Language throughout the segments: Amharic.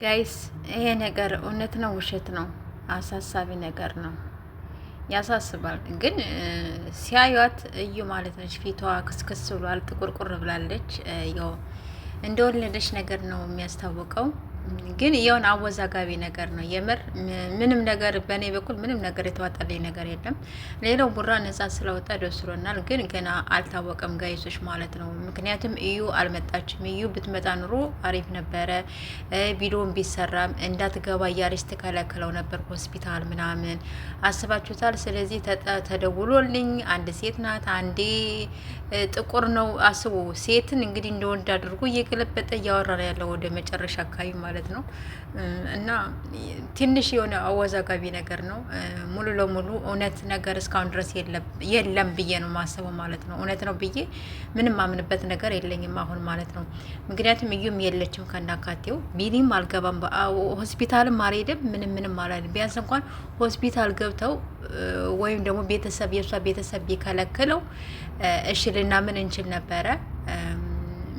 ጋይስ ይሄ ነገር እውነት ነው ውሸት ነው? አሳሳቢ ነገር ነው፣ ያሳስባል። ግን ሲያዩት እዩ ማለት ነች። ፊቷ ክስክስ ብሏል፣ ጥቁርቁር ብላለች። ያው እንደወለደች ነገር ነው የሚያስታውቀው። ግን የሆነ አወዛጋቢ ነገር ነው የምር። ምንም ነገር በእኔ በኩል ምንም ነገር የተዋጠልኝ ነገር የለም። ሌላው ቡራ ነጻ ስለወጣ ደስ ብሎናል። ግን ገና አልታወቀም ጋይሶች ማለት ነው። ምክንያቱም እዩ አልመጣችም። እዩ ብትመጣ ኑሮ አሪፍ ነበረ። ቪዲዮን ቢሰራም እንዳትገባ እያለች ተከለክለው ነበር ሆስፒታል ምናምን። አስባችሁታል? ስለዚህ ተደውሎልኝ አንድ ሴት ናት፣ አንዴ ጥቁር ነው። አስቡ፣ ሴትን እንግዲህ እንደወንድ አድርጎ እየገለበጠ እያወራ ነው ያለው ወደ መጨረሻ አካባቢ ማለት ነው። እና ትንሽ የሆነ አወዛጋቢ ነገር ነው። ሙሉ ለሙሉ እውነት ነገር እስካሁን ድረስ የለም ብዬ ነው ማስበው ማለት ነው። እውነት ነው ብዬ ምንም ማምንበት ነገር የለኝም አሁን ማለት ነው። ምክንያቱም እዩም የለችም ከናካቴው፣ ቢኒም አልገባም፣ ሆስፒታልም አልሄድም፣ ምንም አላለም። ቢያንስ እንኳን ሆስፒታል ገብተው ወይም ደግሞ ቤተሰብ የእሷ ቤተሰብ ቢከለክለው እሺ ልናምን እንችል ነበረ።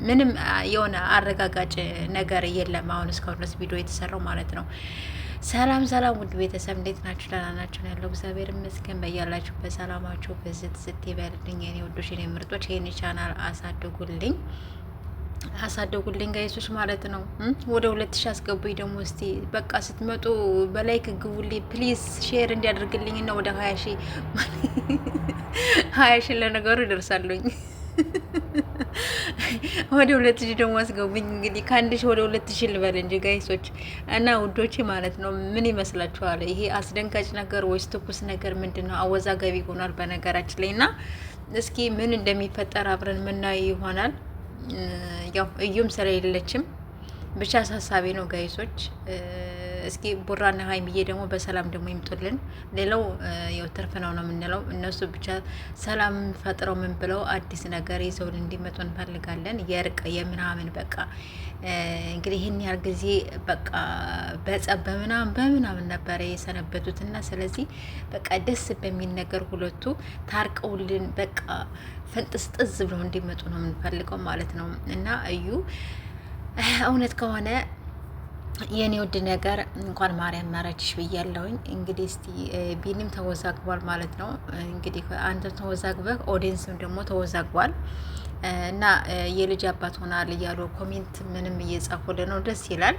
ምንም የሆነ አረጋጋጭ ነገር የለም አሁን እስካሁን ድረስ ቪዲዮ የተሰራው ማለት ነው። ሰላም ሰላም፣ ውድ ቤተሰብ እንዴት ናችሁ? ደህና ናችሁ? ያለው እግዚአብሔር ይመስገን። በያላችሁ በሰላማችሁ ብዝት ይበልልኝ የኔ ውዶች፣ የኔ ምርጦች። ይሄን ቻናል አሳደጉልኝ ጋይሶች ማለት ነው። ወደ 2000 አስገቡኝ ደግሞ እስቲ በቃ ስትመጡ በላይክ ግቡልኝ ፕሊዝ፣ ሼር እንዲያደርግልኝ እና ወደ 20 ሺህ ለነገሩ ይደርሳሉኝ። ወደ 2000 ደግሞ አስገቡኝ። እንግዲህ ከ1000 ወደ 2000 ልበል እንጂ ጋይሶች እና ውዶች ማለት ነው። ምን ይመስላችኋል? ይሄ አስደንጋጭ ነገር ወይስ ትኩስ ነገር ምንድን ነው? አወዛጋቢ ሆኗል በነገራችን ላይ እና እስኪ ምን እንደሚፈጠር አብረን ምናየው ይሆናል። ያው እዩም ስለሌለችም ብቻ አሳሳቢ ነው ጋይሶች። እስኪ ቡራና ሀይሚዬ ደግሞ በሰላም ደግሞ ይምጡልን። ሌላው ያው ትርፍ ነው የምንለው። እነሱ ብቻ ሰላም ፈጥረው ምን ብለው አዲስ ነገር ይዘውን እንዲመጡ እንፈልጋለን። የእርቅ የምናምን በቃ እንግዲህ ይህን ያህል ጊዜ በቃ በጸብ በምናምን ነበረ የሰነበቱት እና ስለዚህ በቃ ደስ በሚል ነገር ሁለቱ ታርቀውልን በቃ ፍንጥስጥዝ ብለው እንዲመጡ ነው የምንፈልገው ማለት ነው። እና እዩ እውነት ከሆነ የኔ ውድ ነገር እንኳን ማርያም ማረችሽ ብያለሁኝ። እንግዲህ እስቲ ቢኒም ተወዛግቧል ማለት ነው። እንግዲህ አንተም ተወዛግበህ ኦዲየንስም ደግሞ ተወዛግቧል እና የልጅ አባት ሆናል እያሉ ኮሜንት ምንም እየጻፉልን ነው። ደስ ይላል።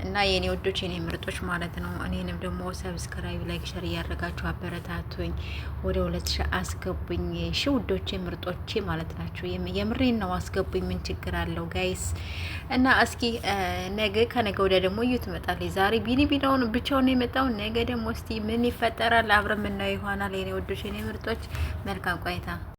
እና የኔ ወዶች የኔ ምርጦች ማለት ነው። እኔንም ደግሞ ሰብስክራይብ፣ ላይክ፣ ሸር እያደረጋችሁ አበረታቱኝ። ወደ 2000 አስገቡኝ። እሺ ውዶቼ ምርጦቼ ማለት ናቸው። የምሬን ነው። አስገቡኝ። ምን ችግር አለው ጋይስ? እና እስኪ ነገ ከነገ ወዲያ ደግሞ እዩ ትመጣለች። ዛሬ ቢኒ ቢዳውን ብቻውን የመጣው ነገ ደግሞ እስቲ ምን ይፈጠራል አብረን የምናየው ይሆናል። የኔ ወዶች የኔ ምርጦች መልካም ቆይታ